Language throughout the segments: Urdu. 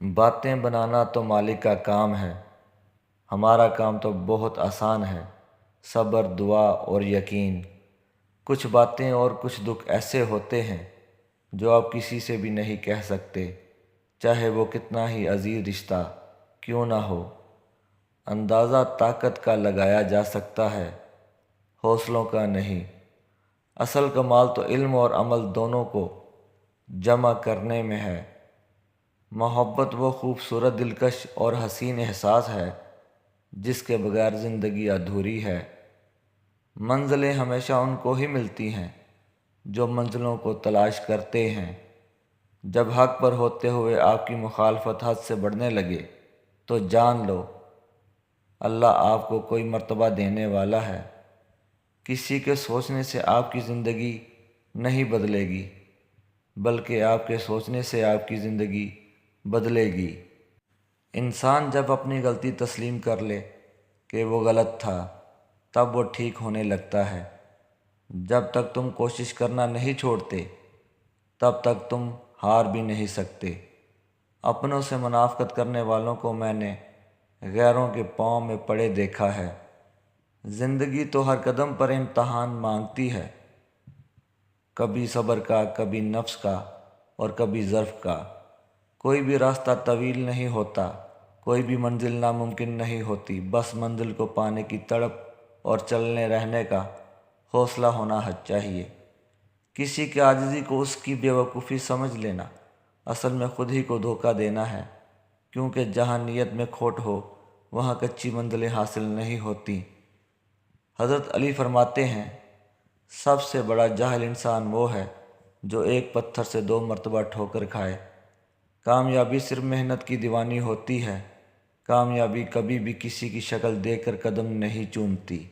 باتیں بنانا تو مالک کا کام ہے، ہمارا کام تو بہت آسان ہے۔ صبر، دعا اور یقین۔ کچھ باتیں اور کچھ دکھ ایسے ہوتے ہیں جو آپ کسی سے بھی نہیں کہہ سکتے، چاہے وہ کتنا ہی عزیز رشتہ کیوں نہ ہو۔ اندازہ طاقت کا لگایا جا سکتا ہے، حوصلوں کا نہیں۔ اصل کمال تو علم اور عمل دونوں کو جمع کرنے میں ہے۔ محبت وہ خوبصورت، دلکش اور حسین احساس ہے جس کے بغیر زندگی ادھوری ہے۔ منزلیں ہمیشہ ان کو ہی ملتی ہیں جو منزلوں کو تلاش کرتے ہیں۔ جب حق پر ہوتے ہوئے آپ کی مخالفت حد سے بڑھنے لگے تو جان لو اللہ آپ کو کوئی مرتبہ دینے والا ہے۔ کسی کے سوچنے سے آپ کی زندگی نہیں بدلے گی، بلکہ آپ کے سوچنے سے آپ کی زندگی بدلے گی۔ انسان جب اپنی غلطی تسلیم کر لے کہ وہ غلط تھا، تب وہ ٹھیک ہونے لگتا ہے۔ جب تک تم کوشش کرنا نہیں چھوڑتے، تب تک تم ہار بھی نہیں سکتے۔ اپنوں سے منافقت کرنے والوں کو میں نے غیروں کے پاؤں میں پڑے دیکھا ہے۔ زندگی تو ہر قدم پر امتحان مانگتی ہے، کبھی صبر کا، کبھی نفس کا اور کبھی ظرف کا۔ کوئی بھی راستہ طویل نہیں ہوتا، کوئی بھی منزل ناممکن نہیں ہوتی، بس منزل کو پانے کی تڑپ اور چلنے رہنے کا حوصلہ ہونا چاہیے۔ کسی کی عاجزی کو اس کی بے وقوفی سمجھ لینا اصل میں خود ہی کو دھوکہ دینا ہے، کیونکہ جہاں نیت میں کھوٹ ہو وہاں کچی منزلیں حاصل نہیں ہوتی۔ حضرت علی فرماتے ہیں، سب سے بڑا جاہل انسان وہ ہے جو ایک پتھر سے 2 مرتبہ ٹھوکر کھائے۔ کامیابی صرف محنت کی دیوانی ہوتی ہے، کامیابی کبھی بھی کسی کی شکل دیکھ کر قدم نہیں چومتی۔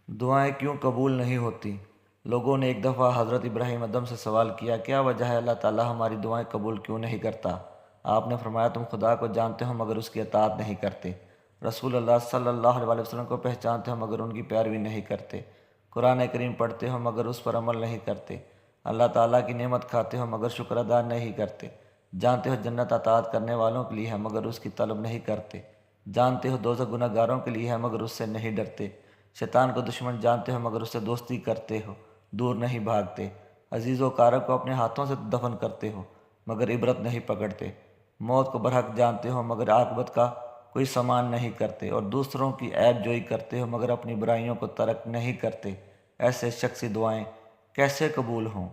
دعائیں کیوں قبول نہیں ہوتی؟ لوگوں نے ایک دفعہ حضرت ابراہیم ادم سے سوال کیا، کیا وجہ ہے اللہ تعالیٰ ہماری دعائیں قبول کیوں نہیں کرتا؟ آپ نے فرمایا، تم خدا کو جانتے ہو مگر اس کی اطاعت نہیں کرتے، رسول اللہ صلی اللہ علیہ وسلم کو پہچانتے ہو مگر ان کی پیروی نہیں کرتے، قرآن کریم پڑھتے ہو مگر اس پر عمل نہیں کرتے، اللہ تعالیٰ کی نعمت کھاتے ہو مگر شکر ادا نہیں کرتے، جانتے ہو جنت اطاعت کرنے والوں کے لیے ہے مگر اس کی طلب نہیں کرتے، جانتے ہو دوزخ گناہ گاروں کے لیے ہے مگر اس سے نہیں ڈرتے، شیطان کو دشمن جانتے ہو مگر اس سے دوستی کرتے ہو، دور نہیں بھاگتے، عزیز و اقارب کو اپنے ہاتھوں سے دفن کرتے ہو مگر عبرت نہیں پکڑتے، موت کو برحق جانتے ہو مگر عاقبت کا کوئی سامان نہیں کرتے، اور دوسروں کی عیب جوئی کرتے ہو مگر اپنی برائیوں کو ترک نہیں کرتے۔ ایسے شخص کی دعائیں کیسے قبول ہوں؟